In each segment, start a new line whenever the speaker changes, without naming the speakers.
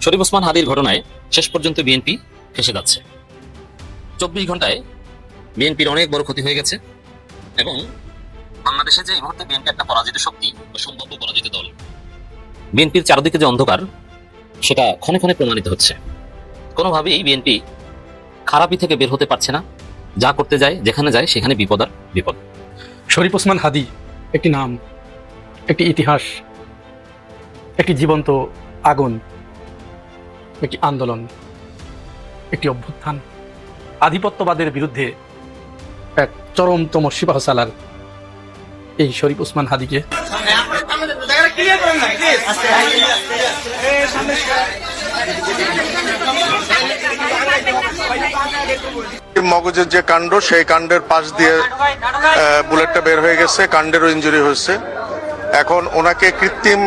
শরীফ ওসমান হাদির ঘটনায় শেষ পর্যন্ত বিএনপি ফেঁসে যাচ্ছে। 24 ঘন্টায় বিএনপির অনেক বড় ক্ষতি হয়ে গেছে এবং বাংলাদেশে যে এই মুহূর্তে বিএনপি একটা পরাজিত শক্তি বা সম্ভাব্য পরাজিত দল, বিএনপির চারদিকে যে অন্ধকার সেটা ক্ষণে ক্ষণে প্রমাণিত হচ্ছে। কোনোভাবেই বিএনপি খারাপি থেকে বের হতে পারছে না। যা করতে যায়, যেখানে যায় সেখানে বিপদ আর বিপদ।
শরীফ ওসমান হাদি একটি নাম, একটি ইতিহাস, একটি জীবন্ত আগুন, একটি আন্দোলন, একটি অভ্যুত্থান, আধিপত্যবাদের বিরুদ্ধে এক চরমতম সিপাহ সালার এই শরীফ ওসমান হাদিকে
মগজের যে কাণ্ড, সেই কাণ্ডের পাশ দিয়ে বুলেটটা বের হয়ে গেছে, কাণ্ডেরও ইনজুরি হয়েছে। এখন ওনাকে কৃত্রিম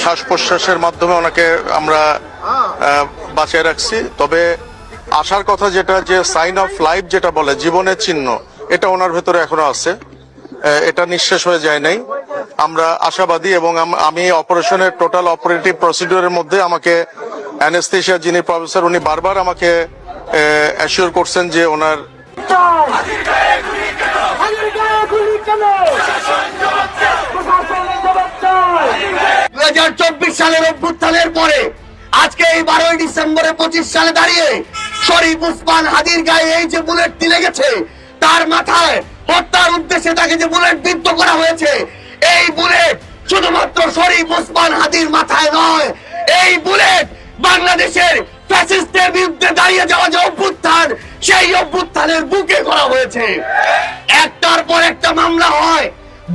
শ্বাস প্রশ্বাসের মাধ্যমে ওনাকে আমরা বাঁচিয়ে রাখছি। তবে আসার কথা যেটা, যে সাইন অফ লাইফ যেটা বলে, জীবনের চিহ্ন, এটা ওনার ভেতরে এখনো আছে, এটা নিঃশেষ হয়ে যায় নাই। আমরা আশাবাদী এবং আমি অপারেশনের টোটাল অপারেটিভ প্রসিডিউরের মধ্যে আমাকে অ্যানেস্থেশিয়া যিনি প্রফেসর, উনি বারবার আমাকে অ্যাসিওর করছেন যে ওনার
2024 সালের অভ্যুত্থানের পরে আজকে এই 12 ডিসেম্বরে 25 সালে দাঁড়িয়ে শরীফ ওসমান হাদির গায়ে এই যে বুলেটটি লেগেছে, তার মাথায় হত্যার উদ্দেশ্যে তাকে যে বুলেট বিদ্ধ করা হয়েছে, এই বুলেট শুধুমাত্র শরীফ ওসমান হাদির মাথায় নয়, এই বুলেট বাংলাদেশের ফ্যাসিস্টের বিরুদ্ধে দাঁড়িয়ে যাওয়া যে অভ্যুত্থান, সেই অভ্যুত্থানের বুকে করা হয়েছে। একটার পর একটা মামলা হয়,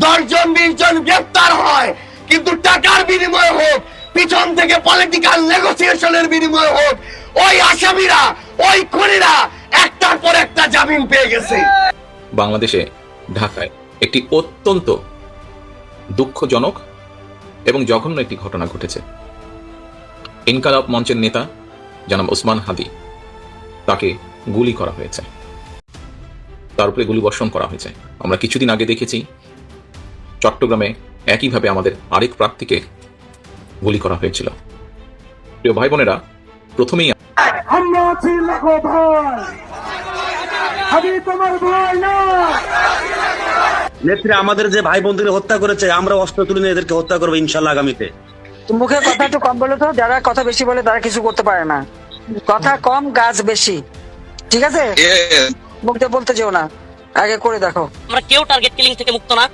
10 জন 20 জন গ্রেফতার হয়, কিন্তু টাকার বিনিময়ে হোক, পিছন থেকে পলিটিক্যাল নেগোসিয়েশনের বিনিময়ে হোক, ওই আসামিরা, ওই খুনিরা একটার পর একটা জামিন পেয়ে গেছে।
বাংলাদেশে ঢাকায় একটি অত্যন্ত দুঃখজনক এবং জঘন্য একটি ঘটনা ঘটেছে। ইনকালাব মঞ্চের নেতা জনাব ওসমান হাদি, তাকে গুলি করা হয়েছে, তার উপরে গুলিবর্ষণ করা হয়েছে। আমরা কিছুদিন আগে দেখেছি চট্টগ্রামে একইভাবে আমাদের আরেক প্রার্থীকে গুলি করা হয়েছিল। প্রিয় ভাই বোনেরা, প্রথমেই
আমরা আছি লাখো ভাই, হাদি তোমার ভয় না।
নেত্রী আমাদের যে ভাই বোনদের হত্যা করেছে, আমরা অস্ত্র তুলে নিয়ে এদেরকে হত্যা করবো ইনশাল্লাহ আগামীতে।
মুখে কথা একটু কম বলে তো, যারা কথা বেশি বলে তারা কিছু করতে পারে না। কথা কম, গাছ বেশি, ঠিক আছে? বলতে বলতে যেও না, আগে করে দেখো।
আমরা কেউ টার্গেট কিলিং থেকে মুক্ত না।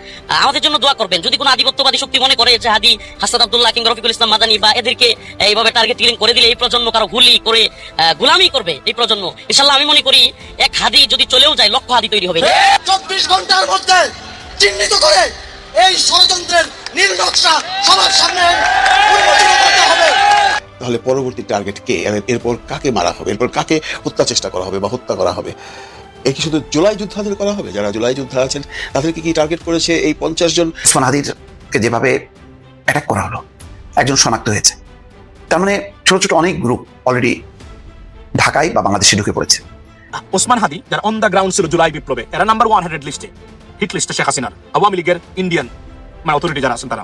আমাদের জন্য দোয়া করবেন। যদি কোনো আধিপত্যবাদী শক্তি মনে করে যে হাদি, হাসান আব্দুল্লাহ কিংবা রফিকুল ইসলাম মাদানী বা এদেরকে এইভাবে টার্গেট কিলিং করে দিলে এই প্রজন্ম কারো গুলি করে গোলামি করবে, এই প্রজন্ম, ইনশাআল্লাহ আমি মনে করি এক হাদি যদি চলেও যায়, লক্ষ হাদি তৈরি হবে।
24 ঘন্টার মধ্যে চিহ্নিত করে এই ষড়যন্ত্রের নীল নকশা সবার সামনে উন্মোচন করতে হবে।
তাহলে পরবর্তী টার্গেট কে, এরপর কাকে মারা হবে, এরপর কাকে হত্যা চেষ্টা করা হবে বা হত্যা করা হবে? এই কি শুধু জুলাই যোদ্ধাদের করা হবে? যারা জুলাই যোদ্ধা আছেন তাদেরকে কি টার্গেট করেছে এই 50 জন?
ওসমান হাদিকে যেভাবে অ্যাটাক করা হলো, একজন শনাক্ত হয়েছে, তার মানে ছোট ছোট অনেক গ্রুপ অলরেডি ঢাকায় বা বাংলাদেশে ঢুকে পড়েছে।
ওসমান হাদি যারা অন দ্য গ্রাউন্ড ছিল জুলাই বিপ্লবে, এরা নাম্বার 100 লিস্টে, হিট লিস্টে শেখ হাসিনার, আওয়ামী লীগের ইন্ডিয়ান অথরিটি যারা আছেন তারা,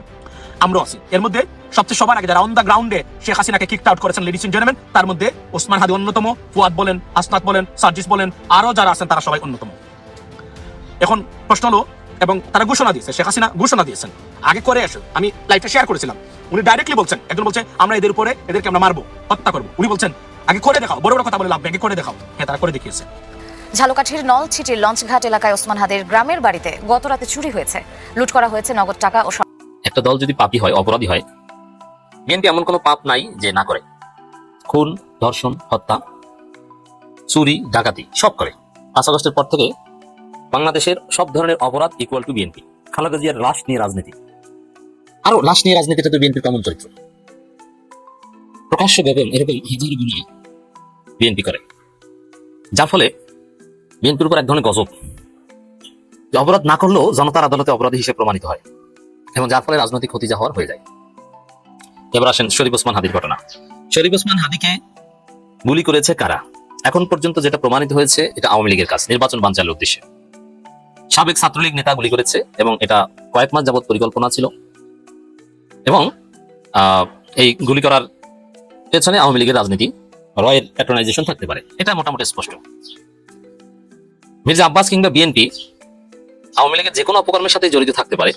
আমরাও আছি এর মধ্যে। সবচেয়ে সবার আগে যারা অন দ্য গ্রাউন্ডে শেখ হাসিনাকে কিকড আউট করেছেন, লেডিস এন্ড জেন্টলম্যান, তার মধ্যে ওসমান হাদি অন্যতম, ফুয়াদ বলেন, আসনাদ বলেন, সার্জিস বলেন, আরো যারা আছেন তারা সবাই অন্যতম। এখন প্রশ্ন হলো, এবং তারা ঘোষণা দিয়েছে, শেখ হাসিনা ঘোষণা দিয়েছেন আগে করে আসে, আমি লাইভটা শেয়ার করেছিলাম, উনি ডাইরেক্টলি বলছেন, একজন বলছে আমরা এদের উপরে, এদেরকে আমরা মারবো, হত্যা করবো, উনি বলছেন আগে করে দেখাও, বড় বড় কথা বলে লাভ নেই, আগে করে দেখাও। হ্যাঁ, তারা করে দেখিয়েছে।
ঝালকাঠির নলছিটির লঞ্চঘাট এলাকায় ওসমান হাদির গ্রামের বাড়িতে গত রাতে চুরি হয়েছে, লুট করা হয়েছে নগদ টাকা ও।
একটা দল যদি পাপী হয়, অপরাধী হয়, বিএনপি এমন কোনো পাপ নাই যে না করে। খুন, ধর্ষণ, হত্যা, চুরি, ডাকাতি সব করে। 5 আগস্টের পর থেকে বাংলাদেশের সব ধরনের অপরাধ ইকুয়াল টু বিএনপি। খালেদা জিয়ার লাশ নিয়ে রাজনীতি, আরো লাশ নিয়ে রাজনীতিটা তো বিএনপির কমন চরিত্র। প্রকাশ্য গগন এরকম হাজার গুণা বিএনপি করে, যার ফলে বিএনপির উপর এক ধরনের গজব, অপরাধ না করলেও জনতার আদালতে অপরাধী হিসেবে প্রমাণিত হয়, এবং যার ফলে রাজনৈতিক ক্ষতি যা হওয়ার হয়ে যায়। এবার আসেন শরীফ ওসমান হাদির ঘটনা। শরীফ ওসমান হাদিকে গুলি করেছে কারা? এখন পর্যন্ত যেটা প্রমাণিত হয়েছে, এটা আওয়ামী লীগের কাজ, নির্বাচন বানচালের উদ্দেশ্যে। সাবেক ছাত্রলীগ নেতা গুলি করেছে এবং এটা কয়েক মাস যাবত পরিকল্পনা ছিল, এবং এই গুলি করার পেছনে আওয়ামী লীগের রাজনীতি, রয়ের প্যাট্রোনাইজেশন থাকতে পারে, এটা মোটামুটি স্পষ্ট। মির্জা আব্বাস কিংবা বিএনপি আওয়ামী লীগের যে কোনো অপকর্মের সাথে জড়িত থাকতে পারে,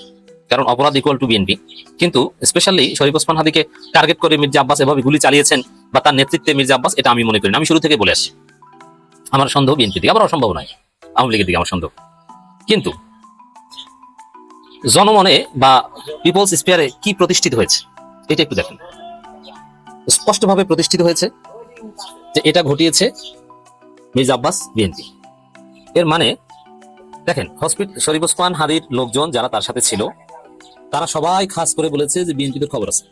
কারণ অপরাধ ইকুয়াল টু বিএনপি। কিন্তু স্পেশালি শরীফ ওসমান হাদিকে টার্গেট করে মির্জা আব্বাস এভাবে গুলি চালিয়েছেন বা তার নেতৃত্বে মির্জা আব্বাস, এটা আমি মনে করি না। আমি শুরু থেকে বলে আসছি, আমার সন্দেহ বিএনপি দিকে, আবার অসম্ভব নয় আওয়ামী লীগের দিকে আমার সন্দেহ। কিন্তু জনমনে বা পিপলস স্পেয়ারে কি প্রতিষ্ঠিত হয়েছে এটা একটু দেখেন। স্পষ্টভাবে প্রতিষ্ঠিত হয়েছে যে এটা ঘটিয়েছে মির্জা আব্বাস, বিএনপি। এর মানে দেখেন, শরীফ ওসমান হাদির লোকজন যারা তার সাথে ছিল তারা সবাই খাস করে বলেছে যে বিএনপিদের খবর আছে,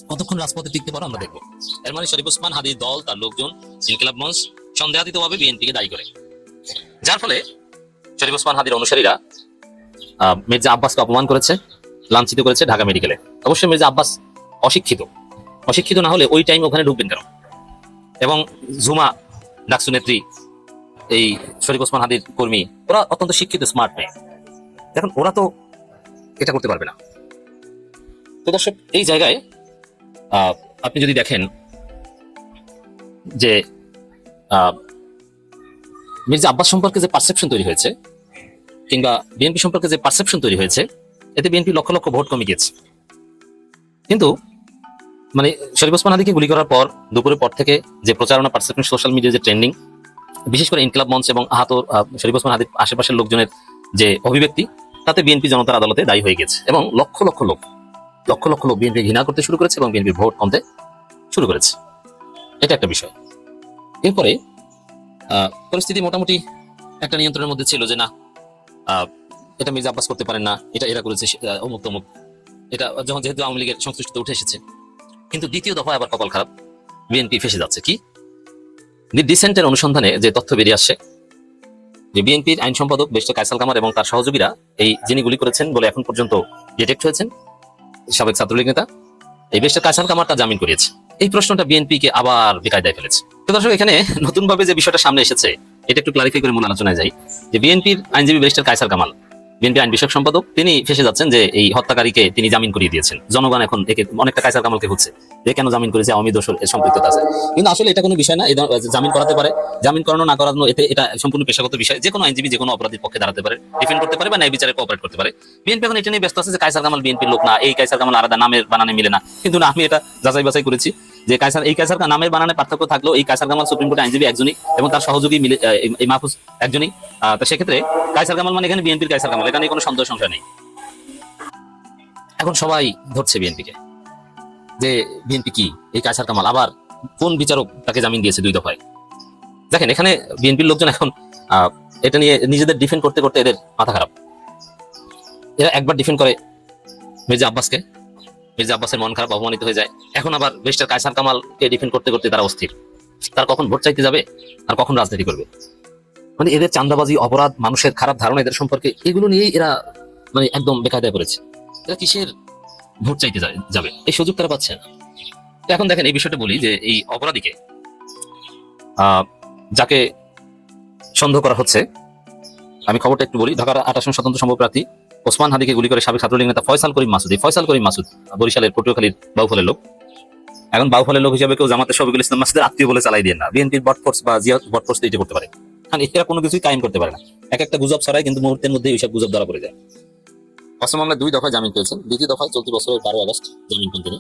কতক্ষণ রাজপথে টিকতে পারো আমরা দেখবো। এর মানে শরীফ ওসমান হাদির দল, তার লোকজন, ইনকিলাব মঞ্চ সন্দেহাতীতভাবে বিএনপিকে দায়ী করে, যার ফলে শরীফ ওসমান হাদির অনুসারীরা মির্জা আব্বাসকে অপমান করেছে, লাঞ্ছিত করেছে ঢাকা মেডিকেলে। অবশ্যই মির্জা আব্বাস অশিক্ষিত না হলে ওই টাইম ওখানে ঢুকবেন কেন? এবং জুমা ডাকসু নেত্রী, এই শরীফ ওসমান হাদির কর্মী, ওরা অত্যন্ত শিক্ষিত, স্মার্ট মেয়ে। দেখুন, ওরা তো এটা করতে পারবে না। তো দর্শক, এই জায়গায় আপনি যদি দেখেন যে মির্জা আব্বাস সম্পর্কে যে পারসেপশন তৈরি হয়েছে কিংবা বিএনপি সম্পর্কে যে পারসেপশন তৈরি হয়েছে, এতে বিএনপি লক্ষ লক্ষ ভোট কমে গিয়েছে। কিন্তু মানে শরীফ ওসমান হাদিকে গুলি করার পর দুপুরের পর থেকে যে প্রচারণা, পারসেপশন, সোশ্যাল মিডিয়া যে ট্রেন্ডিং, বিশেষ করে ইনকিলাব মঞ্চ এবং আহত শরীফ ওসমান হাদির আশেপাশের লোকজনের যে অভিব্যক্তি, তাতে বিএনপি জনতার আদালতে দায়ী হয়ে গেছে এবং লক্ষ লক্ষ লোক বিএনপি ঘৃণা করতে শুরু করেছে এবং বিএনপির ভোট কমতে শুরু করেছে। এটা একটা বিষয়। এরপরে পরিস্থিতি মোটামুটি একটা নিয়ন্ত্রণের মধ্যে ছিল যে না, এটা মির্জা আব্বাস করতে পারেন না, এটা এরা করেছে, অমুক তমুক, এটা যখন যেহেতু আওয়ামী লীগের সংশ্লিষ্টতা উঠে এসেছে। কিন্তু দ্বিতীয় দফায় আবার কপাল খারাপ, বিএনপি ফেসে যাচ্ছে। কি ডিসেন্টের অনুসন্ধানে যে তথ্য বেরিয়ে আসছে যে বিএনপির আইন সম্পাদক বেস্টার কায়সাল কামার এবং তার সহযোগীরা এই যিনি গুলি করেছেন বলে এখন পর্যন্ত ডিটেক্ট হয়েছেন সাবেক ছাত্রলীগ নেতা, এই বেস্টার কায়সাল কামারটা জামিন করিয়েছে। এই প্রশ্নটা বিএনপিকে আবার বেকায়দায় ফেলেছে। তো দর্শক, এখানে নতুন ভাবে যে বিষয়টা সামনে এসেছে এটা একটু ক্লারিফাই করে মূল আলোচনায় যাই। যে বিএনপির আইনজীবী বেস্টার কায়সাল কামাল, বিএনপি আইন বিষয়ক সম্পাদক, তিনি ফেসে যাচ্ছেন যে এই হত্যাকারীকে তিনি জামিন করিয়ে দিয়েছেন। জনগণ এখন একে অনেকটা কায়সাল কামালকে হচ্ছে যে কেন জামিন করেছে, আওয়ামী দোষর এর সম্পৃক্ততা আছে। কিন্তু আসলে এটা কোনো বিষয় না, জামিন করাতে পারে, জামিন করানো না করানো এটা সম্পূর্ণ পেশাগত বিষয়। যে কোনো আইনজীবী যে কোনো অপরাধীর পক্ষে দাঁড়াতে পারে, ডিফেন্ড করতে পারে বা ন্যায় বিচারে কোঅপারেট করতে পারে। বিএনপি এখন এটা নিয়ে ব্যস্ত আছে যে কায়সাল কামাল বিএনপির লোক না, এই কায়সাল কামাল আলাদা, নামের বানানে মিলে না। কিন্তু না, আমি এটা যাচাই বাছাই করেছি যে এই কায়সাল নামের বানানে পার্থক্য থাকলেও এই কায়সাল কামাল সুপ্রিম কোর্টের আইনজীবী একজনই এবং তার সহযোগী মিলে এই মাহফুজ একজনই। তো সেক্ষেত্রে কায়সাল কামাল মানে এখানে বিএনপির কায়সাল কামাল, এখানে কোনো সন্দেহ সংশয় নেই। এখন সবাই ধরছে বিএনপিকে যে বিএনপি কি, এই কায়সাল কামাল আবার কোন বিচারক তাকে জামিন দিয়েছে 2 দফায়। দেখেন, এখানে বিএনপির লোকজন এখন এটা নিয়ে নিজেদের ডিফেন্ড করতে করতে এদের মাথা খারাপ। এরা একবার ডিফেন্ড করে মির্জা আব্বাসকে, মির্জা আব্বাসের মন খারাপ, অপমানিত হয়ে যায়। এখন আবার বেস্টার কায়সাল কামালকে ডিফেন্ড করতে করতে তারা অস্থির, তারা কখন ভোট চাইতে যাবে আর কখন রাজনীতি করবে। মানে এদের চাঁদাবাজি, অপরাধ, মানুষের খারাপ ধারণা এদের সম্পর্কে, এগুলো নিয়েই এরা মানে একদম বেকায়দায় পড়েছে। এরা কিসের ভোট চাইতে যাবে, এই সুযোগ তারা পাচ্ছে না। এখন দেখেন, এই বিষয়টা বলি যে এই অপরাধীকে যাকে সন্দেহ করা হচ্ছে, আমি খবরটা একটু বলি। ঢাকার 28 স্বতন্ত্র সম্ভব প্রার্থী ওসমান হাদিকে গুলি করে সাবেক ছাত্রলীগ নেতা ফয়সাল করিম মাসুদ বরিশালের পটুয়াখালীর বাউফলের লোক। এখন বাউফলের লোক হিসেবে কেউ জামাতের শফিকুল ইসলাম মাসুদের আত্মীয় বলে চালাই দিয়ে না, বিএনপির বটফোর্স বা জিয়া বটফোর্স এটা করতে পারে। কারণ এরা কোনো কিছুই কায়েম করতে পারে না, এক একটা গুজব ছড়ায় কিন্তু মুহূর্তের মধ্যে এইসব গুজব ধরা পড়ে যায়। অসম মামলায় 2 দফায় জামিন পেয়েছেন, দ্বিতীয় দফায় চলতি বছরের 12 আগস্ট জামিন পান তিনি।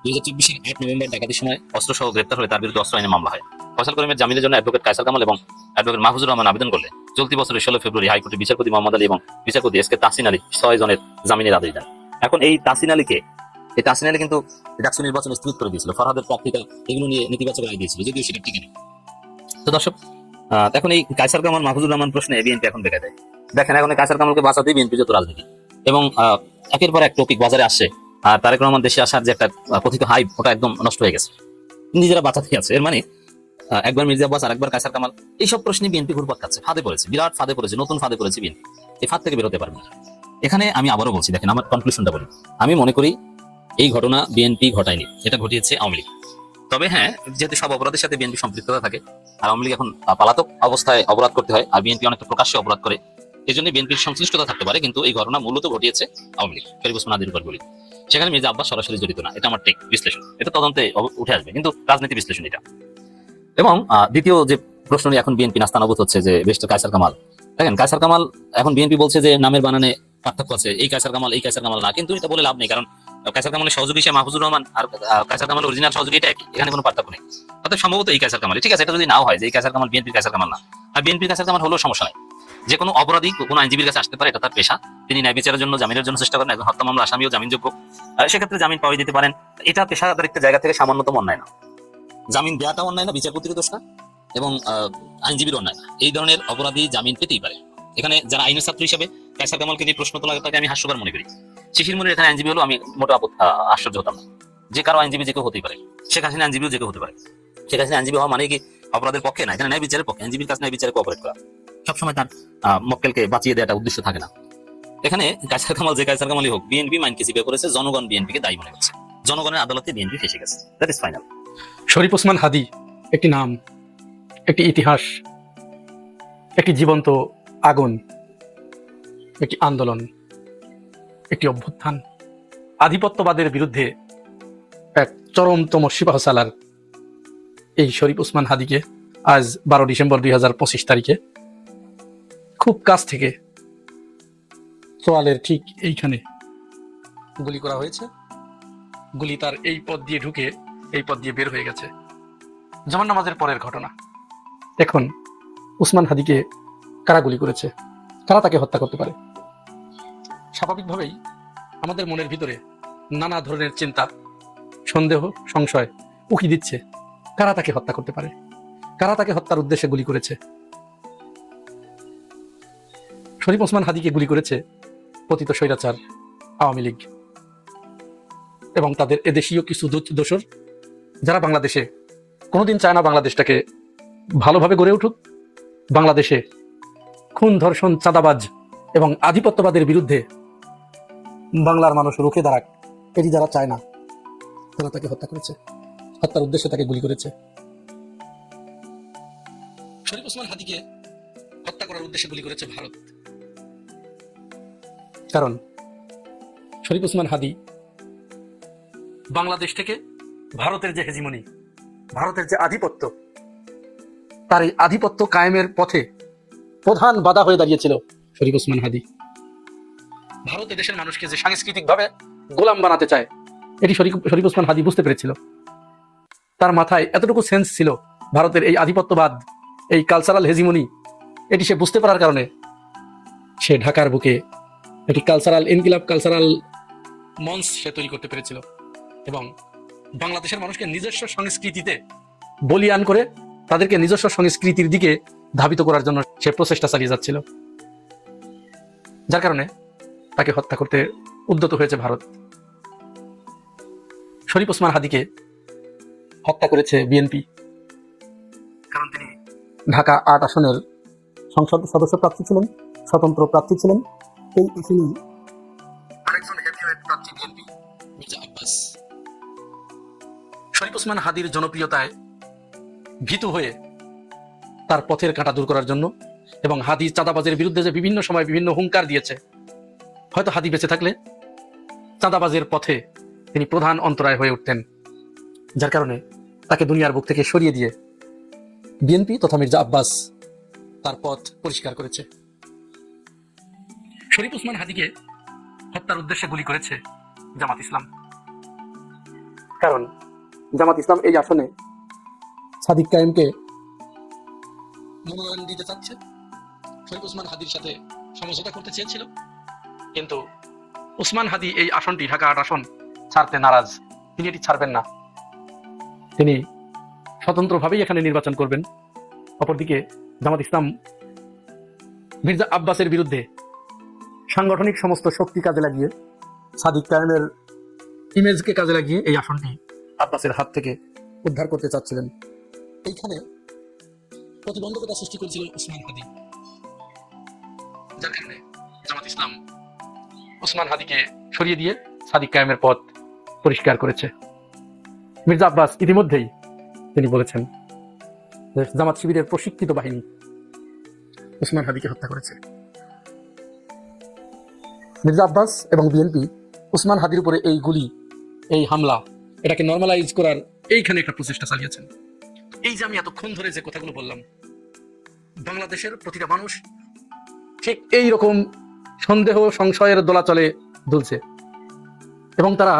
2024 8 নভেম্বর ডাকাতির সময় অস্ত্র সহ গ্রেপ্তার হলে তার বিরুদ্ধে অস্ত্র আইনে মামলা হয়। ফয়সাল করিমের জামিনের জন্য অ্যাডভোকেট কায়সাল কামাল এবং অ্যাডভোকেট মাহফুজুর রহমান আবেদন করলে চলতি বছরের 16 ফেব্রুয়ারি হাইকোর্টের বিচারপতি মোহাম্মদ আলী এবং বিচারপতি এসকে তাহসিন আলী 6 জনের জামিনের আদেশ দেন। এখন এই তাহসিন আলী কিন্তু ডাকসু নির্বাচন স্থগিত করে দিয়েছিল, ফরহাদের প্রার্থিতা এগুলো নিয়ে নেতিবাচক রায় দিয়েছিল, যদিও সেটা ঠিক নেই। তো দর্শক, এখন এই কায়সাল কামাল মাহফুজুর রহমান প্রশ্নে বিএনপি এখন দেখা দেয়। দেখেন, এখন কায়সাল কামালকে বাঁচাতেই বিএনপি যত রাজনীতি এবং একের পর এক টপিক বাজারে আসছে। আর তারেক রহমান দেশে আসার যে একটা কথিত হাইপ, ওটা একদম নষ্ট হয়ে গেছে, নিজেরা বাঁচাতে আছে। এর মানে একবার মির্জা আব্বাস আর একবার কায়সাল কামাল, এইসব প্রশ্নে বিএনপি ঘুরপাক খাচ্ছে, ফাঁদে পড়েছে, বিরাট ফাঁদে পড়েছে, নতুন ফাঁদে পড়েছে বিএনপি। এই ফাঁদ থেকে বেরোতে পারবে না। এখানে আমি আবারও বলছি, দেখেন আমার কনক্লুশনটা বলি। আমি মনে করি এই ঘটনা বিএনপি ঘটায়নি, এটা ঘটিয়েছে আওয়ামী লীগ। তবে হ্যাঁ, যেহেতু সব অপরাধের সাথে বিএনপি সম্পৃক্ততা থাকে, আর আওয়ামী লীগ এখন পলাতক অবস্থায় অপরাধ করতে হয়, আর বিএনপি অনেকটা প্রকাশ্যে অপরাধ করে, এই জন্য বিএনপির সংশ্লিষ্টতা থাকতে পারে। কিন্তু এই ঘটনা মূলত ঘটিয়েছে আওয়ামী লীগ, শরীফ ওসমান হাদির উপর বলি। সেখানে মির্জা আব্বাস সরাসরি জড়িত না, এটা আমার টেক বিশ্লেষণ, এটা তদন্তে উঠে আসবে, কিন্তু রাজনীতি বিশ্লেষণ এটা। এবং দ্বিতীয় যে প্রশ্ন নিয়ে এখন বিএনপি নাস্তানাবুদ হচ্ছে যে বেস্ট কায়সার কামাল। দেখেন কায়সার কামাল, এখন বিএনপি বলছে যে নামের বানানে পার্থক্য আছে, এই কায়সার কামাল এই কায়সার কামাল না, কিন্তু এটা বলে লাভ নেই, কারণ কায়সার কামালের সহযোগী সে মাহফুজুর রহমান, আর কায়সার কামাল অরিজিনাল সহযোগী এটা একই, এখানে কোনো পার্থক্য নেই। অর্থাৎ সম্ভবত এই কায়সার কামাল, ঠিক আছে, এটা যদি নাও হয় যে এই কায়সার কামাল বিএনপির কায়সার কামাল না, আর বিএনপির কায়সার কামাল হলেও সমস্যা নাই। যে কোনো অপরাধী কোনো আইনজীবীর কাছে আসতে পারে, এটা তার পেশা, তিনি ন্যায় বিচারের জন্য জামিনের জন্য চেষ্টা করেন, একজন হত্যা মামলা আসামিও জামিনযোগ্য, সেক্ষেত্রে জামিন পাওয়া যেতে পারেন। এটা পেশাদারিত্ব জায়গা থেকে সামান্যতম অন্যায় না, জামিন দেওয়াটা অন্যায় না, বিচারপতির দোষ না, এবং আইনজীবীর অন্যায় না, এই ধরনের অপরাধী জামিন পেতেই পারে। এখানে যারা আইনের ছাত্র হিসেবে কায়সার কামালকে নিয়ে প্রশ্ন তোলা, তাকে আমি হাস্যকর মনে করি। শিশির মনির এখানে আইনজীবী হলো আমি মোটা আশ্চর্য হতাম না, যে কারো আইনজীবী যে কেউ হতেই পারে, শেখ হাসিনা আইনজীবীও যে কেউ হতে পারে। শেখ হাসিনা আইনজীবী হওয়া মানে কি অপরাধের পক্ষে না, এখানে ন্যায় বিচারের পক্ষে, আইনজীবীর কাছে ন্যায় বিচারে কোঅপারেট করা, সবসময় তার মক্কেলকে বাঁচিয়ে দেওয়াটা উদ্দেশ্য থাকে না। এখানে কায়সার কামাল যে কায়সার কামালই হোক, বিএনপি মাইনকে সিবে করেছে, জনগণ বিএনপিকে দায়ী মনে করছে, জনগণের আদালতে বিএনপি ফেসে গেছে, দ্যাট ইজ ফাইনাল।
শরীফ ওসমান হাদী একটি নাম, একটি ইতিহাস, একটি জীবন্ত আগুন, একটি আন্দোলন, একটি অভ্যুত্থান, আধিপত্যবাদের বিরুদ্ধে এক চরমতম সিপাহ সালার এই শরীফ ওসমান হাদীকে আজ 12 ডিসেম্বর 2025 তারিখে খুব কাছ থেকে সোয়ালের ঠিক এইখানে গুলি করা হয়েছে। গুলি তার এই পথ দিয়ে ঢুকে এই পথ দিয়ে বের হয়ে গেছে। জামান নামাজের পরের ঘটনা। এখন ওসমান হাদীকে কারা গুলি করেছে, কারা তাকে হত্যা করতে পারে? স্বাভাবিকভাবেই আমাদের মনের ভিতরে নানা ধরনের চিন্তা, সন্দেহ, সংশয় উকি দিচ্ছে। কারা তাকে হত্যা করতে পারে, কারা তাকে হত্যার উদ্দেশ্যে গুলি করেছে? শরীফ ওসমান হাদীকে গুলি করেছে পতিত স্বৈরাচার আওয়ামী লীগ এবং তাদের এদেশীয় কিছু দোসর, যারা বাংলাদেশে কোনোদিন চায় না বাংলাদেশটাকে ভালোভাবে গড়ে উঠুক, বাংলাদেশে খুন, ধর্ষণ, চাঁদাবাজ এবং আধিপত্যবাদের বিরুদ্ধে বাংলার মানুষ রুখে দাঁড়াক, এটি যারা চায় না, তারা তাকে হত্যা করেছে, হত্যার উদ্দেশ্যে তাকে গুলি করেছে। শরীফ ওসমান হাদীকে হত্যা করার উদ্দেশ্যে গুলি করেছে ভারত, কারণ শরীফ ওসমান হাদী বাংলাদেশ থেকে ভারতের যে হেজিমনি, ভারতের যে আধিপত্য, তার এই আধিপত্য কায়েমের পথে প্রধান বাধা হয়ে দাঁড়িয়েছিল শরীফ ওসমান হাদী। ভারত দেশের মানুষকে যে সাংস্কৃতিকভাবে গোলাম বানাতে চায়, এটি শরীফ ওসমান হাদী বুঝতে পেরেছিল। তার মাথায় এতটুকু সেন্স ছিল, ভারতের এই আধিপত্যবাদ, এই কালচারাল হেজিমনি, এটি সে বুঝতে পারার কারণে সে ঢাকার বুকে একটি কালচারাল ইনকিলাব, কালচারাল মঞ্চ সে তৈরি করতে পেরেছিল এবং বাংলাদেশের মানুষকে নিজস্ব সংস্কৃতিতে বলিয়ান করে তাদেরকে নিজস্ব সংস্কৃতির দিকে ধাবিত করার জন্য সে প্রচেষ্টা চালিয়ে যাচ্ছিল, যার কারণে তাকে হত্যা করতে উদ্যত হয়েছে ভারত। শরীফ ওসমান হাদীকে হত্যা করেছে বিএনপি, কারণ তিনি ঢাকা 8 আসনের সংসদ সদস্য প্রার্থী ছিলেন, স্বতন্ত্র প্রার্থী ছিলেন। এই আসনে আরেকজন হেভিওয়েট প্রার্থী বিএনপি মির্জা আব্বাস। শরীফ ওসমান হাদীর জনপ্রিয়তায় ভীতু হয়ে তার পথের কাঁটা দূর করার জন্য এবং হাদী চাঁদাবাজের বিরুদ্ধে যে বিভিন্ন সময় বিভিন্ন হুঙ্কার দিয়েছে, হয়তো হাদী বেঁচে থাকলে চাঁদাবাজের পথে তিনি প্রধান অন্তরায় হয়ে উঠতেন, যার কারণে তাকে দুনিয়ার বুক থেকে সরিয়ে দিয়ে বিএনপি তথা মির্জা আব্বাস তার পথ পরিষ্কার করেছে। শরীফ ওসমান হাদীকে হত্যার উদ্দেশ্যে গুলি করেছে জামাত ইসলাম, কারণ জামাত ইসলাম এই আসনে সাদিক কায়েমকে মনোনয়ন দিতে চাচ্ছে, শরীফ ওসমান হাদীর সাথে সমঝোতা করতে চেয়েছিল, কিন্তু ওসমান হাদী এই আসনটি, ঢাকা 8 আসন ছাড়তে নারাজ। তিনি এটি ছাড়বেন না, তিনি স্বতন্ত্রভাবেই এখানে নির্বাচন করবেন। অপরদিকে জামাত ইসলাম মির্জা আব্বাসের বিরুদ্ধে সাংগঠনিক সমস্ত শক্তি কাজে লাগিয়ে, সাদিক কায়েমের ইমেজকে কাজে লাগিয়ে এই আসনটি আব্বাসের হাত থেকে উদ্ধার করতে চাচ্ছিলেন। এইখানে প্রতিবন্ধকতা সৃষ্টি করেছিল ওসমান হাদী, যার কারণে জামাত ইসলাম ওসমান হাদীকে সরিয়ে দিয়ে সাদিক কায়েমের পথ পরিষ্কার করেছে। মির্জা আব্বাস ইতিমধ্যেই তিনি বলেছেন যে জামাত শিবিরের প্রশিক্ষিত বাহিনী ওসমান হাদীকে হত্যা করেছে। মির্জা আব্বাস এবং বিএনপি ওসমান হাদির উপরে এই গুলি, এই হামলা, এটাকে নর্মালাইজ করার এইখানে একটা প্রচেষ্টা চালিয়েছেন। এই যে আমি এতক্ষণ ধরে যে কথাগুলো বললাম, বাংলাদেশের প্রতিটা মানুষ ঠিক এই রকম সন্দেহ সংশয়ের দোলাচলে দুলছে এবং তারা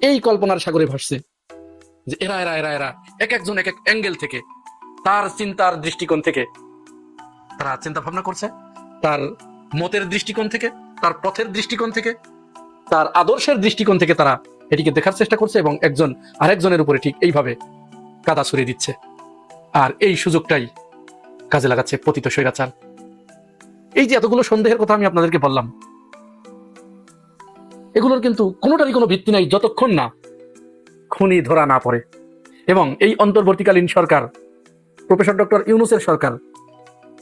এই কল্পনার সাগরে ভাসছে যে এরা এরা এরা এরা এক একজন এক এক অ্যাঙ্গেল থেকে, তার চিন্তার দৃষ্টিকোণ থেকে তারা চিন্তা ভাবনা করছে, তার মতের দৃষ্টিকোণ থেকে, তার পথের দৃষ্টিকোণ থেকে, তার আদর্শের দৃষ্টিকোণ থেকে তারা এটিকে দেখার চেষ্টা করছে এবং একজন আরেকজনের উপরে ঠিক এইভাবে কাদা ছড়িয়ে দিচ্ছে। আর এই সুযোগটাই কাজে লাগাচ্ছে পতিত স্বৈরাচার। এই যে এতগুলো সন্দেহের কথা আমি আপনাদেরকে বললাম, এগুলোর কিন্তু কোনোটারই কোনো ভিত্তি নাই যতক্ষণ না খুনি ধরা না পড়ে। এবং এই অন্তর্বর্তীকালীন সরকার, প্রফেসর ডক্টর ইউনূসের সরকার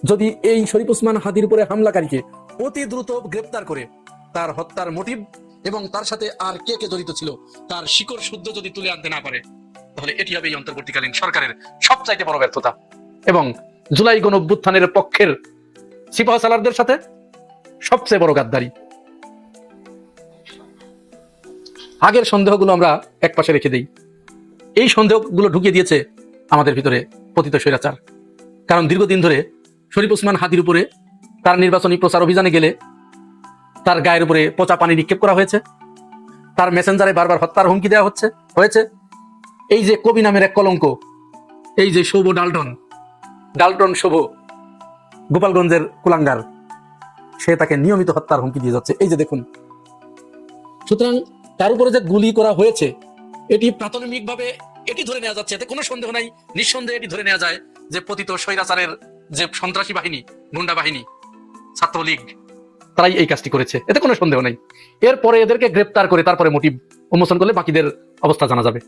যদি এই শরীফ ওসমান হাদির উপরে হামলাকারীকে অতি দ্রুত গ্রেপ্তার করে তার হত্যার মোটিভ এবং তার সাথে আর কে কে জড়িত ছিল তার শিকড় শুদ্ধ যদি তুলে আনতে না পারে, তাহলে এটি হবে এই অন্তর্বর্তীকালীন সরকারের সবচাইতে বড় ব্যর্থতা এবং জুলাই গণ অভ্যুত্থানের পক্ষের সিপাহ সালারদের সাথে সবচেয়ে বড় গাদ্দারি। আগের সন্দেহগুলো আমরা একপাশে রেখে দেই। এই সন্দেহগুলো ঢুকিয়ে দিয়েছে আমাদের ভিতরে পতিত স্বৈরাচার। কারণ দীর্ঘদিন ধরে শরীফ ওসমান হাদির উপরে তার নির্বাচনী প্রচার অভিযানে গেলে তার গায়ের উপরে পচা পানি নিক্ষেপ করা হয়েছে, তার মেসেঞ্জারে বারবার হত্যার হুমকি দেওয়া হয়েছে। এই যে কবি নামের এক কলঙ্ক, এই যে শোভ ডালটন শোভ, গোপালগঞ্জের কুলাঙ্গার, সে তাকে নিয়মিত হত্যার হুমকি দিয়ে যাচ্ছে। এই যে দেখুন, সুতরাং তার উপরে যে গুলি করা হয়েছে এটি প্রাথমিকভাবে এটি ধরে নেওয়া যাচ্ছে, এতে কোনো সন্দেহ নাই, নিঃসন্দেহে এটি ধরে নেওয়া যায় যে পতিত স্বৈরাচারের যে সন্ত্রাসী বাহিনী, গুন্ডা বাহিনী, ছাত্রলীগ, তারাই এই কাজটি করেছে, এতে কোনো সন্দেহ নাই। এরপরে এদেরকে গ্রেপ্তার করে তারপরে মোটিভ উন্মোচন করলে বাকিদের অবস্থা জানা যাবে।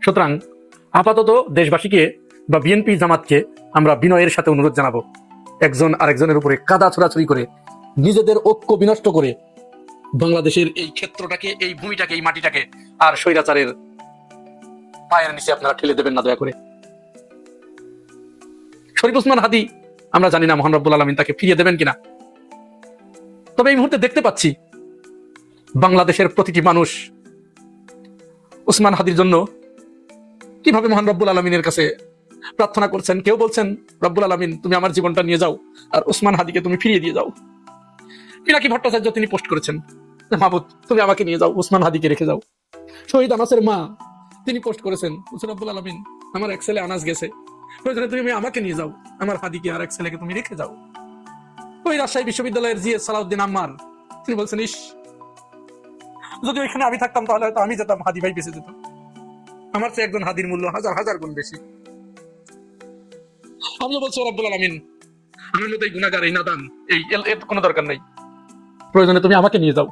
সুতরাং আপাতত দেশবাসীকে বা বিএনপি জামাতকে আমরা বিনয়ের সাথে অনুরোধ জানাবো, একজন আরেকজনের উপরে কাদা ছোড়াছুড়ি করে নিজেদের ঐক্য বিনষ্ট করে বাংলাদেশের এই ক্ষেত্রটাকে, এই ভূমিটাকে, এই মাটিটাকে আর স্বৈরাচারের পায়ের নিচে আপনারা ঠেলে দেবেন না দয়া করে। শরীফ ওসমান হাদি আমরা জানি না মহান রব্বুল আলামিন তাকে ফিরিয়ে দেবেন কিনা, তবে এই মুহূর্তে দেখতে পাচ্ছি বাংলাদেশের প্রতিটি মানুষ ওসমান হাদির জন্য কিভাবে মহান রব্বুল আলামিনের কাছে প্রার্থনা করছেন। কেউ বলছেন, রব্বুল আলামিন তুমি আমার জীবনটা নিয়ে যাও আর ওসমান হাদিকে তুমি ফিরিয়ে দিয়ে যাও। পিনাকি ভট্টাচার্য তিনি পোস্ট করেছেন, মাহবুদ তুমি আমাকে নিয়ে যাও, ওসমান হাদিকে রেখে যাও। শহীদ আনাসের মা তিনি পোস্ট করেছেন, রব্বুল আলামিন আমার এক ছেলে আনাস গেছে, প্রয়োজনে তুমি আমাকে নিয়ে যাও, আমার হাদিকে আর এক ছেলেকে তুমি রেখে যাও। ওই রাজশাহী বিশ্ববিদ্যালয়ের জিএস সালাউদ্দিন আম্মার তিনি বলছেন, ইস যদি ওইখানে আমি থাকতাম তাহলে হয়তো আমি যেতাম, হাদি ভাই বেঁচে যেত, আমার চেয়ে একজন হাদির মূল্য হাজার হাজার গুণ বেশি। আমিও বলছি রব্বুল আলামিন আমার মতো এই গুনাহগার, এই নাদান, এর কোনো দরকার নাই, প্রয়োজনে তুমি আমাকে নিয়ে যাও,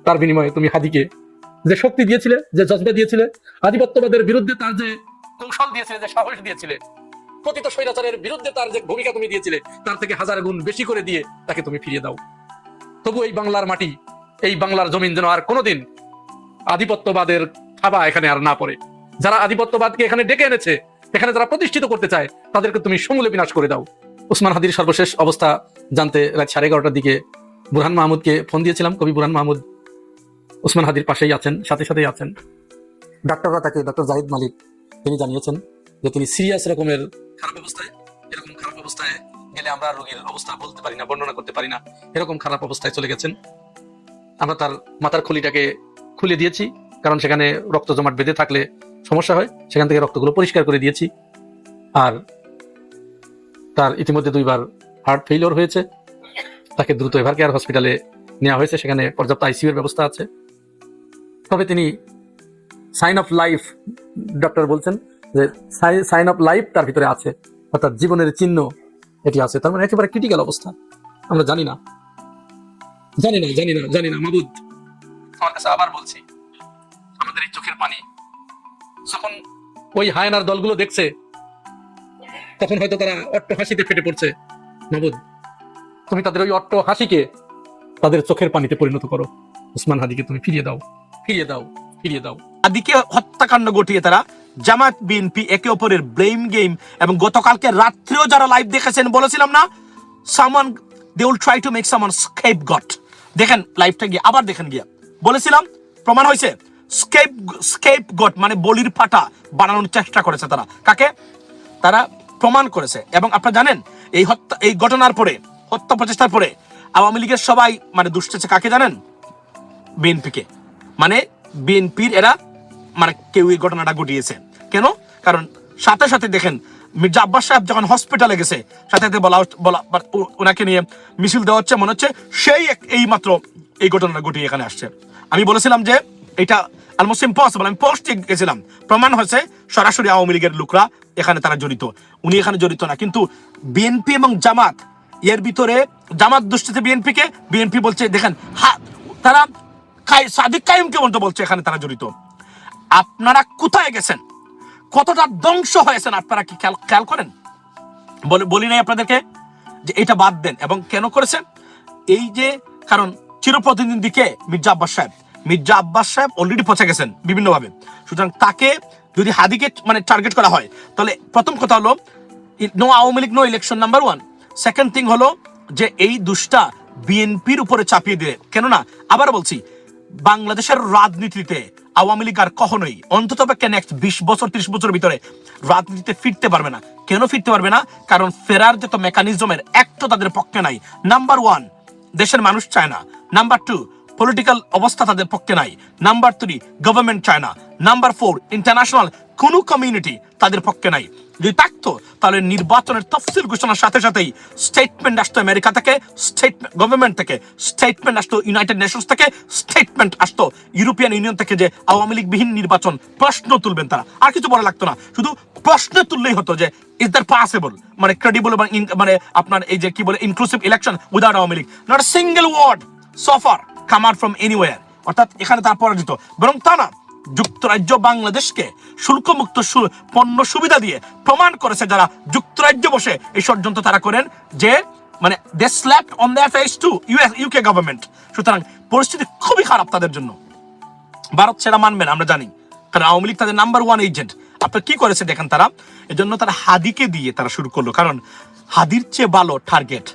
তার বিনিময়ে তুমি হাদিকে যে শক্তি দিয়েছিলে, যে জজবা দিয়েছিলে, আধিপত্যবাদের বিরুদ্ধে তার যে কৌশল দিয়েছিলে, যে সাহস দিয়েছিলে, পতিত স্বৈরাচারের বিরুদ্ধে তার যে ভূমিকা তুমি দিয়েছিলে, তার থেকে হাজার গুণ বেশি করে দিয়ে তাকে তুমি ফিরিয়ে দাও। তবু এই বাংলার মাটি, এই বাংলার জমিন যেন আর কোনোদিন আধিপত্যবাদের থাবা এখানে আর না পড়ে। যারা আধিপত্যবাদকে এখানে ডেকে এনেছে, এখানে যারা প্রতিষ্ঠিত করতে চায়, তাদেরকে তুমি সমূলে বিনাশ করে দাও। ওসমান হাদির সর্বশেষ অবস্থা জানতে রাত 11:30টার দিকে বুরহান মাহমুদকে ফোন দিয়েছিলাম। কবি বুরহান মাহমুদ ওসমান হাদির পাশেই আছেন, সাথেই আছেন। ডাক্তাররা তাকে, ডক্টর জাহিদ মালিক তিনি জানিয়েছেন যে তিনি সিরিয়াস রকমের খারাপ অবস্থায়, এরকম খারাপ অবস্থায় গেলে আমরা রোগীর অবস্থা বলতে পারি না, বর্ণনা করতে পারি না, এরকম খারাপ অবস্থায় চলে গেছেন। আমরা তার মাথার খুলিটাকে খুলে দিয়েছি, কারণ সেখানে রক্ত জমাট বেঁধে থাকলে সমস্যা হয়, সেখান থেকে রক্তগুলো পরিষ্কার করে দিয়েছি। আর তার ইতিমধ্যে 2বার হার্ট ফেইলিওর হয়েছে, তাকে দ্রুত এভার কেয়ার হসপিটালে নেওয়া হয়েছে, সেখানে পর্যাপ্ত আইসিইউ এর ব্যবস্থা আছে। তবে তিনি সাইন অফ লাইফ, ডক্টর বলছেন যে সাইন অফ লাইফ তার ভিতরে আছে, অর্থাৎ জীবনের চিহ্ন এটি আছে। তার মানে একেবারে ক্রিটিক্যাল অবস্থা। আমরা জানি না মাহবুদ, আমার কাছে আবার বলছি, আমাদের এই চোখের পানি যখন ওই হায়নার দলগুলো দেখছে, তখন হয়তো তারা অট্ট হাসিতে ফেটে পড়ছে। মাহবুদ তুমি তাদের ওই অট্ট হাসিকে তাদের চোখের পানিতে পরিণত করো। ওসমান হাদিকে তুমি ফিরিয়ে দাও। হাদিকে হত্যাকাণ্ড ঘটিয়ে তারা জামাত বিএনপি একে অপরের ব্লেম গেম, এবং গতকালকে রাত্রেও যারা লাইভ দেখেছেন বলেছিলাম না, someone they will try to make someone scapegoat. দেখেন লাইভটা গিয়ে, আবার দেখেন গিয়া বলেছিলাম প্রমাণ হয়েছে। স্কেপ গট মানে বলির পাটা বানানোর চেষ্টা করেছে তারা। কাকে? তারা প্রমাণ করেছে। এবং আপনারা জানেন এই ঘটনার পরে, হত্যা প্রচেষ্টার পরে আওয়ামী লীগের সবাই মানে দুষ্টেছে কাকে জানেন? বিএনপিকে। মানে বিএনপির এরা মানে কেউ এই ঘটনাটা ঘটিয়েছে। কেন? কারণ সাথে সাথে দেখেন মির্জা আব্বাস সাহেব যখন হসপিটালে গেছে, সাথে সাথে বলা ওনাকে নিয়ে মিছিল দেওয়া হচ্ছে, মনে হচ্ছে সেই এই মাত্র এই ঘটনাটা ঘটিয়ে এখানে আসছে। আমি বলেছিলাম যে এটা অলমোস্ট ইম্পসিবল। আমি পোস্টে গেছিলাম, প্রমাণ হয়েছে সরাসরি আওয়ামী লীগের লোকরা এখানে তারা জড়িত। উনি এখানে জড়িত না। কিন্তু বিএনপি এবং জামাত এর ভিতরে, জামাত দুষ্টিতে বিএনপিকে, বিএনপি বলছে দেখেন তারা সাদিক কাইমকে বলছে এখানে তারা জড়িত। আপনারা কোথায় গেছেন? কতটা ধ্বংস হয়েছেন আপনারা কি খেয়াল করেন? বলি নাই আপনাদেরকে যে এটা বাদ দেন। এবং কেন করেছেন? এই যে কারণ চিরপ্রতিনিধিকে মির্জা আব্বাস সাহেব অলরেডি পৌঁছে গেছেন বিভিন্নভাবে। সুতরাং তাকে যদি হাদিকে মানে টার্গেট করা হয়, তাহলে প্রথম কথা হলো no Awami League no election, number 1। Second thing হলো যে এই দুষ্টা বিএনপির উপরে চাপিয়ে দিলে, কেননা আবার বলছি বাংলাদেশের রাজনীতিতে আওয়ামী লীগ আর কখনোই অন্তত নেক্সট 20 বছর 30 বছরের ভিতরে রাজনীতিতে ফিরতে পারবে না। কেন ফিরতে পারবে না? কারণ ফেরার যত মেকানিজমের একটা তাদের পক্ষে নাই। নাম্বার 1 দেশের মানুষ চায় না। নাম্বার 2 পলিটিক্যাল অবস্থা তাদের পক্ষে নাই। নাম্বার 3 গভর্নমেন্ট চায় না। নাম্বার 4 ইন্টারন্যাশনাল কোন কমিউনিটি তাদের পক্ষে নাই। যদি থাকতো তাহলে নির্বাচনের তফসিল ঘোষণার সাথে সাথেই স্টেটমেন্ট আসতো আমেরিকা থেকে, গভর্নমেন্ট থেকে স্টেটমেন্ট আসতো, ইউনাইটেড নেশনস থেকে স্টেটমেন্ট আসতো, ইউরোপিয়ান ইউনিয়ন থেকে যে আওয়ামী লীগ বিহীন নির্বাচন প্রশ্ন তুলবেন তারা। আর কিছু বলা লাগতো না, শুধু প্রশ্ন তুললেই হতো যে ইজ দ্যাট পসিবল, মানে ক্রেডিবল এবং মানে আপনার এই যে কি বলে inclusive election without Awami League. Not a single word so far come out from anywhere. অর্থাৎ এখানে তারা পরাজিত। বরং তা না, যুক্তরাজ্য বাংলাদেশকে শুল্কমুক্ত পণ্য সুবিধা দিয়ে প্রমাণ করেছে যারা যুক্তরাজ্য বসে এই ষড়যন্ত্র তারা করেন যে মানে they slapped on their face to UK government. সুতরাং পরিস্থিতি খুবই খারাপ তাদের জন্য। ভারত সেটা মানবে না আমরা জানি, কারণ আওয়ামী লীগ তাদের নাম্বার 1 এজেন্ট। আপনার কি করেছে দেখেন তারা, এজন্য তারা হাদিকে দিয়ে তারা শুরু করলো। কারণ হাদির চেয়ে ভালো টার্গেট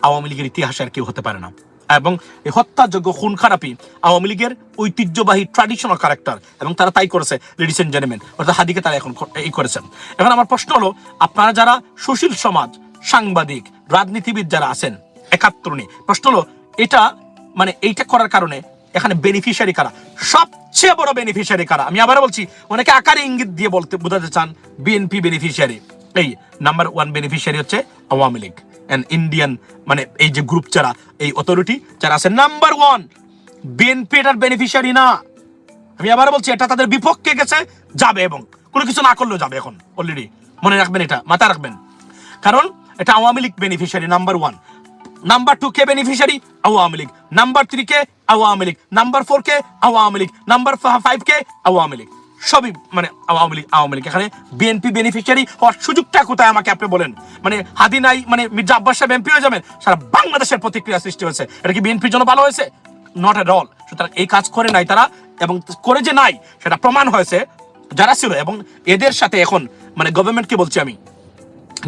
আওয়ামী লীগের ইতিহাসে আর কেউ হতে পারে না। এবং এই হত্যাযোগ্য খুন খারাপি আওয়ামী লীগের ঐতিহ্যবাহী ট্র্যাডিশনাল ক্যারেক্টার, এবং তারা তাই করেছে লেডিস এন্ড জেন্টলম্যান। অর্থাৎ হাদিকে তারা এখন এই করেছেন। এখন আমার প্রশ্ন হলো, আপনারা যারা সুশীল সমাজ, সাংবাদিক, রাজনীতিবিদ যারা আছেন 71 নিয়ে, প্রশ্ন হলো এটা মানে এইটা করার কারণে এখানে বেনিফিশিয়ারি কারা? সবচেয়ে বড় বেনিফিশিয়ারি কারা? আমি আবার বলছি, অনেকে আকারে ইঙ্গিত দিয়ে বোঝাতে চান বিএনপি বেনিফিশিয়ারি। এই নাম্বার 1 বেনিফিশিয়ারি হচ্ছে আওয়ামী লীগ এন্ড ইন্ডিয়ান মানে এই যে গ্রুপ যারা, এই অথরিটি যারা আছে, নাম্বার 1 বিএনপি এটার বেনিফিশিয়ারি না। আমি আবার বলছি, এটা তাদের বিপক্ষে গেছে, যাবে, এবং কোনো কিছু না করলেও যাবে এখন অলরেডি। মনে রাখবেন, এটা মাথায় রাখবেন, কারণ এটা Awami League beneficiary number 1। Number 2 কে বেনিফিশিয়ারি? আওয়ামী লীগ। নাম্বার 3 কে? আওয়ামী লীগ। নাম্বার 4 কে? আওয়ামী লীগ। নাম্বার 5 কে? আওয়ামী লীগ। সবই মানে আওয়ামী লীগ। এখানে বিএনপি বেনিফিশিয়ারি হওয়ার সুযোগটা কোথায় আমাকে আপনি বলেন? মানে হাদি নাই মানে মির্জা আব্বাস সাহেব এমপি হয়ে যাবেন, সারা বাংলাদেশের প্রতিক্রিয়া সৃষ্টি হয়েছে। এটা কি বিএনপির জন্য ভালো হয়েছে? Not at all. সুতরাং এই কাজ করে নাই তারা, এবং করে যে নাই সেটা প্রমাণ হয়েছে যারা ছিল। এবং এদের সাথে এখন মানে গভর্নমেন্টকে বলছি আমি,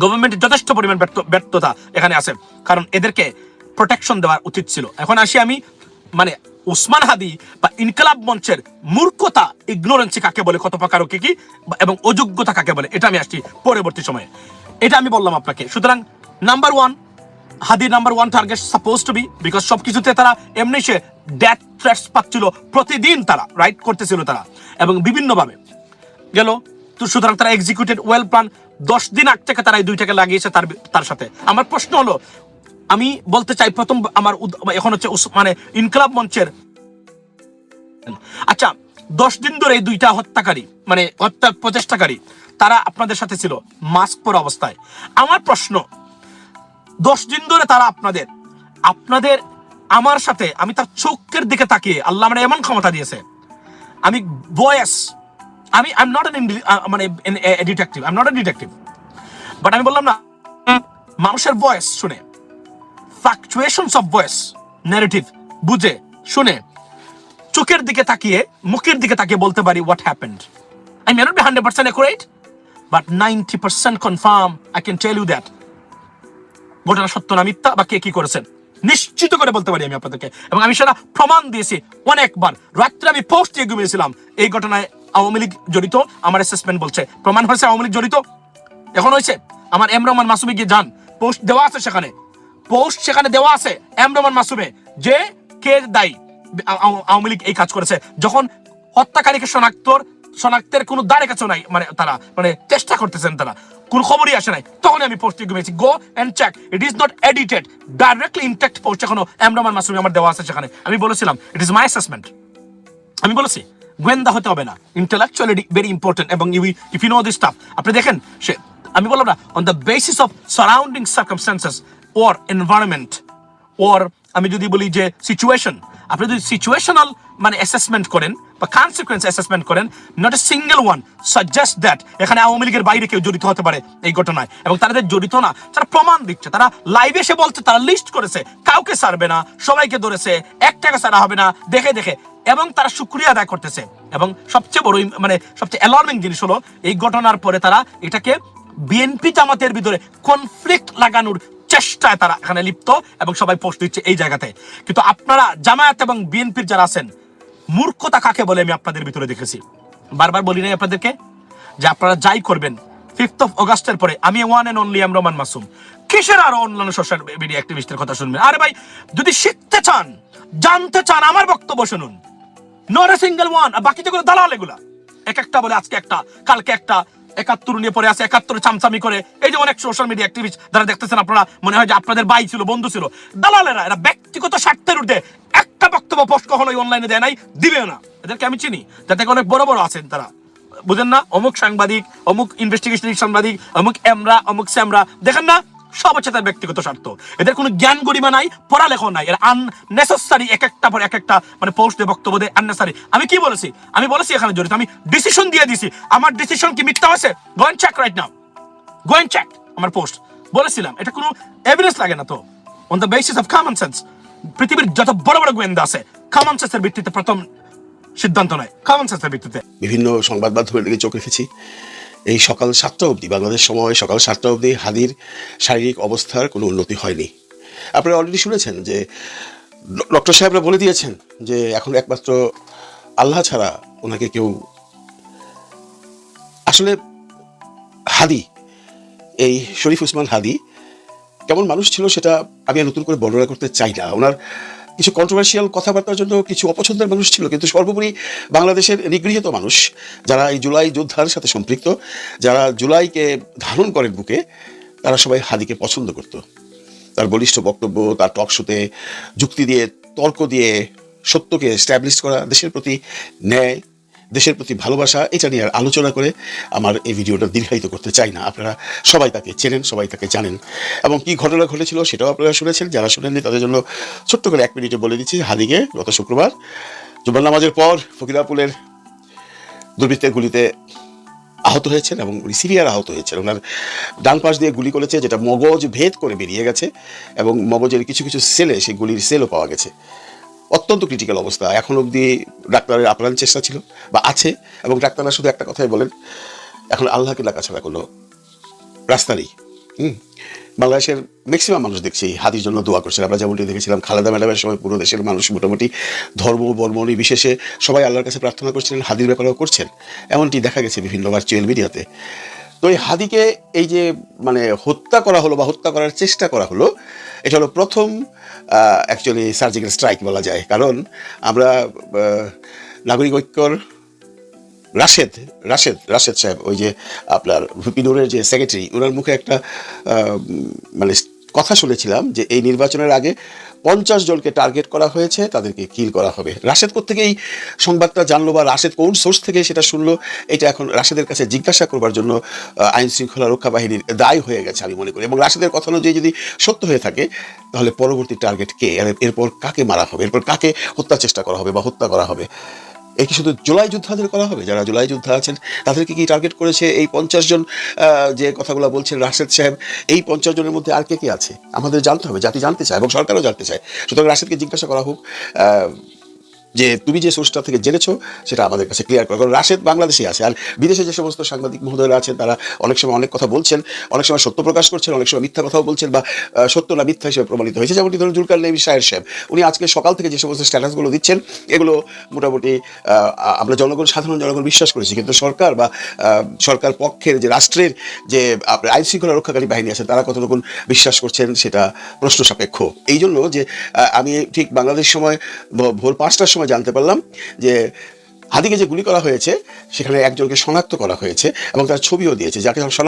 গভর্নমেন্টের যথেষ্ট পরিমাণ ব্যর্থতা এখানে আছে, কারণ এদেরকে প্রোটেকশন দেওয়া উচিত ছিল। এখন আসি আমি মানে ওসমান হাদি বা ইনকলাব মঞ্চের মূর্খতা, ইগনোরেন্সি কাকে বলে, কত প্রকার কি এবং অযোগ্যতা কাকে বলে, এটা আমি আসছি পরবর্তী সময়ে। এটা আমি বললাম আপনাকে। সুতরাং নাম্বার 1 হাদির number 1 target suppose to be, because সবকিছুতে তারা এমনি সে ডেথ থ্রেটস পাচ্ছিল প্রতিদিন, তারা রাইট করতেছিল তারা, এবং বিভিন্নভাবে গেল। তো সুতরাং তারা এক্সিকিউটেড ওয়েল প্ল্যান। 10 দিন আগ থেকে তারা এই 2টাকে লাগিয়েছে তার সাথে। আমার প্রশ্ন হলো, আমি বলতে চাই প্রথম আমার এখন হচ্ছে মানে ইনকলাব মঞ্চের, আচ্ছা 10 দিন ধরে এই 2টা হত্যাকারী মানে হত্যা প্রচেষ্টাকারী তারা আপনাদের সাথে ছিল মাস্ক পরা অবস্থায়। আমার প্রশ্ন, 10 দিন ধরে তারা আপনাদের আমার সাথে, আমি তার চোখের দিকে তাকিয়ে, আল্লাহ মানে এমন ক্ষমতা দিয়েছে, আমি ভয়েস, আমি আই এম নট মানে detective, I am not a detective, but আমি বললাম না, মানুষের ভয়েস শুনে, ফ্লাকচুয়েশনস অফ ভয়েস, ন্যারেটিভ বুঝে শুনে, চোখের দিকে তাকিয়ে, মুখের দিকে তাকিয়ে বলতে পারি what happened. I may not be 100% accurate, but 90% confirm I can tell you that ঘটনা সত্য না মিথ্যা বা কে কি করেছেন নিশ্চিত করে বলতে পারি আমি আপনাদেরকে, এবং আমি সেটা প্রমাণ দিয়েছি অনেকবার। রাত্রে আমি পোস্ট দিয়ে ঘুমিয়েছিলাম এই ঘটনায় আওয়ামী লীগ জড়িত, আমার অ্যাসেসমেন্ট বলছে প্রমাণ হয়েছে আওয়ামী লীগ জড়িত, এখন হয়েছে। আমার এম রহমান মাসুমে গিয়ে যান, পোস্ট দেওয়া আছে সেখানে, পোস্ট সেখানে দেওয়া আছে এম রহমান মাসুমে যে কে দায়ী আওয়ামী লীগ এই কাজ করেছে। যখন হত্যাকারীকে শনাক্তের কোনো দাঁড়ে কাছে নাই, মানে তারা মানে চেষ্টা করতেছেন, তারা কোন খবরই আসে নাই, তখন আমি পোস্ট ঘুমিয়েছি। Go and check, it is not edited, directly intact post এখনো এম রহমান মাসুমে আমার দেওয়া আছে সেখানে। আমি বলেছিলাম ইট ইজ মাই অ্যাসেসমেন্ট, আমি বলেছি গোয়েন্দা হতে হবে না, ইন্টেলেকচুয়ালি ভেরি ইম্পর্টেন্ট, এবং if you know this stuff, আপনি দেখেন সে আমি বললাম না, on the basis of surrounding circumstances or environment or আমি যদি বলি যে সিচুয়েশন, আপনি যদি সিচুয়েশনাল মানে অ্যাসেসমেন্ট করেন বা কনসিকুয়েন্স অ্যাসেসমেন্ট করেন, not a single one suggest that এখানে আওয়ামী লীগের বাইরে কেউ জড়িত হতে পারে এই ঘটনায়। এবং তাদের জড়িত না, তারা প্রমাণ দিচ্ছে, তারা লাইভে এসে বলছে, তারা লিস্ট করেছে, কাউকে ছাড়বে না, সবাইকে ধরেছে, 1 টাকা ছাড়া হবে না দেখে দেখে, এবং তারা শুকরিয়া আদায় করতেছে। এবং সবচেয়ে বড় মানে সবচেয়ে অ্যালার্মিং জিনিস হলো এই ঘটনার পরে তারা এটাকে বিএনপি জামাতের ভিতরে কনফ্লিক্ট লাগানোর চেষ্টায় তারা এখানে লিপ্ত, এবং সবাই পোস্ট দিচ্ছে এই জায়গাতে। কিন্তু আপনারা জামায়াত এবং বিএনপির যারা আছেন, মূর্খতা কাকে বলে আমি আপনাদের ভিতরে দেখেছি। বারবার বলি নাই আপনাদেরকে যে আপনারা যাই করবেন 5th of August-এর পরে আমি one and only M Rahman Masum, কিসের আরো অন্যান্য সোশ্যাল মিডিয়া অ্যাক্টিভিস্টের কথা শুনবেন? আরে ভাই, যদি শিখতে চান, জানতে চান, আমার বক্তব্য শুনুন, নট এ সিঙ্গেল ওয়ান। বাকি যেগুলো দালাল, এগুলা এক একটা বলে আজকে একটা, কালকে একটা, 71 নিয়ে পরে আছে, 71 চামচামি করে। এই যে অনেক সোশ্যাল মিডিয়া অ্যাক্টিভিস্ট যারা দেখতেছেন, আপনারা মনে হয় যে আপনাদের ভাই ছিল, বন্ধু ছিল, দালালেরা। এরা ব্যক্তিগত স্বার্থের ঊর্ধ্বে একটা বক্তব্য পোস্ট কখনোই অনলাইনে দেয় নাই, দিবেও না। এদেরকে আমি চিনি, যাতে অনেক বড় বড় আছেন তারা, বুঝেন না, অমুক সাংবাদিক, অমুক ইনভেস্টিগেশন সাংবাদিক, অমুক এমরা, অমুক স্যামরা, দেখেন না, সব হচ্ছে তার ব্যক্তিগত স্বার্থ। এদের কোনো জ্ঞান গরিমা নাই, পড়ালেখা নাই, এরা আননেসেসারি এক একটা পর এক একটা মানে পোস্ট দিয়ে বক্তব্য দেয়, আননেসেসারি। আমি কি বলেছি? আমি বলেছি এখানে জড়িত, আমি ডিসিশন দিয়ে দিছি। আমার ডিসিশন কি মিথ্যা হয়েছে? Go and check right now, go and check আমার পোস্ট। বলেছিলাম, এটা কোনো এভিডেন্স লাগে না তো, on the basis of common sense. পৃথিবীর যত বড় বড় গোয়েন্দা আছে, কমন সেন্সের ভিত্তিতে প্রথম সিদ্ধান্ত নেয়, কমন সেন্সের ভিত্তিতে।
বিভিন্ন সংবাদ মাধ্যমের দিকে চোখ রেখেছি। এই সকাল 7টা অবধি, বাংলাদেশ সময় সকাল 7টা অবধি হাদির শারীরিক অবস্থার কোনো উন্নতি হয়নি। আপনারা অলরেডি শুনেছেন যে ডক্টর সাহেবরা বলে দিয়েছেন যে এখন একমাত্র আল্লাহ ছাড়া ওনাকে কেউ, আসলে হাদি, এই শরীফ উসমান হাদি কেমন মানুষ ছিল সেটা আমি আর নতুন করে বর্ণনা করতে চাই না। ওনার কিছু কন্ট্রোভার্সিয়াল কথাবার্তার জন্য কিছু অপছন্দের মানুষ ছিল, কিন্তু সর্বোপরি বাংলাদেশের নিগৃহীত মানুষ যারা এই জুলাই যোদ্ধার সাথে সম্পৃক্ত, যারা জুলাইকে ধারণ করেন বুকে, তারা সবাই হাদিকে পছন্দ করত। তার বলিষ্ঠ বক্তব্য, তার টক শোতে যুক্তি দিয়ে, তর্ক দিয়ে সত্যকে এস্টাবলিশ করা, দেশের প্রতি ন্যায়, দেশের প্রতি ভালোবাসা, এটা নিয়ে আর আলোচনা করে আমার এই ভিডিওটা দীর্ঘায়িত করতে চাই না। আপনারা সবাই তাকে চেনেন, সবাই তাকে জানেন, এবং কি ঘটনা ঘটেছিল সেটাও আপনারা শুনেছেন। যারা শুনেননি তাদের জন্য ছোট্ট করে 1 মিনিটে বলে দিচ্ছি। হাদিকে গত শুক্রবার জুমার নামাজের পর ফকিরাপুলের দুর্বৃত্তের গুলিতে আহত হয়েছেন, এবং সিভিয়ার আহত হয়েছেন। ওনার ডান পাশ দিয়ে গুলি করেছে, যেটা মগজ ভেদ করে বেরিয়ে গেছে, এবং মগজের কিছু কিছু সেলে সেই গুলির সেলও পাওয়া গেছে। অত্যন্ত ক্রিটিক্যাল অবস্থা। এখন অবধি ডাক্তারের আপ্রাণ চেষ্টা ছিল বা আছে, এবং ডাক্তাররা শুধু একটা কথাই বলেন, এখন আল্লাহকে ডাকা ছাড়া কোনো রাস্তা নেই। বাংলাদেশের ম্যাক্সিমাম মানুষ দেখছি হাদির জন্য দোয়া করছেন। আমরা যেমনটি দেখেছিলাম খালেদা ম্যাডামের সময় পুরো দেশের মানুষ মোটামুটি ধর্ম বর্ণ নির্বিশেষে সবাই আল্লাহর কাছে প্রার্থনা করছিলেন, হাদির ব্যাপারেও করছেন, এমনটি দেখা গেছে বিভিন্ন ভার্চুয়াল মিডিয়াতে। তো এই হাদিকে এই যে মানে হত্যা করা হলো বা হত্যা করার চেষ্টা করা হলো, এটা হলো প্রথম অ্যাকচুয়ালি সার্জিক্যাল স্ট্রাইক বলা যায়। কারণ আমরা নাগরিক ঐক্যর রাশেদ সাহেব, ওই যে আপনার ভিপি নুরের যে সেক্রেটারি, ওনার মুখে একটা মানে কথা শুনেছিলাম যে এই নির্বাচনের আগে 50 জনকে টার্গেট করা হয়েছে, তাদেরকে কিল করা হবে। রাশেদ কোত্থেকে এই সংবাদটা জানলো বা রাশেদ কোন সোর্স থেকে সেটা শুনলো, এটা এখন রাশেদের কাছে জিজ্ঞাসা করবার জন্য আইন শৃঙ্খলা রক্ষা বাহিনীর দায় হয়ে গেছে আমি মনে করি। এবং রাশেদের কথা অনুযায়ী যদি সত্য হয়ে থাকে, তাহলে পরবর্তী টার্গেট কে, এরপর কাকে মারা হবে, এরপর কাকে হত্যার চেষ্টা করা হবে বা হত্যা করা হবে। এই কি শুধু জুলাই যোদ্ধাদের করা হবে? যারা জুলাই যোদ্ধা আছেন তাদেরকে কি টার্গেট করেছে এই 50 জন যে কথাগুলো বলছেন রাশেদ সাহেব? এই 50 জনের মধ্যে আর কে কে আছে আমাদের জানতে হবে, জাতি জানতে চায় এবং সরকারও জানতে চায়। সুতরাং রাশেদকে জিজ্ঞাসা করা হোক যে তুমি যে সোর্সটা থেকে জেনেছো সেটা আমাদের কাছে ক্লিয়ার করো। কারণ রাশেদ বাংলাদেশে আছে, আর বিদেশে যে সমস্ত সাংবাদিক মহোদয়রা আছেন তারা অনেক সময় অনেক কথা বলছেন, অনেক সময় সত্য প্রকাশ করছেন, অনেক সময় মিথ্যা কথাও বলছেন বা সত্য না মিথ্যা হিসেবে প্রমাণিত হয়েছে। যেমনটি ধরুন জুলকারনাইন সাহেব উনি আজকে সকাল থেকে যে সমস্ত স্ট্যাটাসগুলো দিচ্ছেন এগুলো মোটামুটি আমরা সাধারণ জনগণ বিশ্বাস করেছি, কিন্তু সরকার বা সরকার পক্ষের যে রাষ্ট্রের যে আইন শৃঙ্খলা রক্ষাকারী বাহিনী আছে তারা কতটুকু বিশ্বাস করছেন সেটা প্রশ্ন সাপেক্ষ। এই জন্য যে আমি ঠিক বাংলাদেশ সময় ভোর 5টার সময় জানতে পারলাম যে হাদিকে যে গুলি করা হয়েছে সেখানে একজনকে শনাক্ত করা হয়েছে এবং তার ছবিও দিয়েছে, যাকে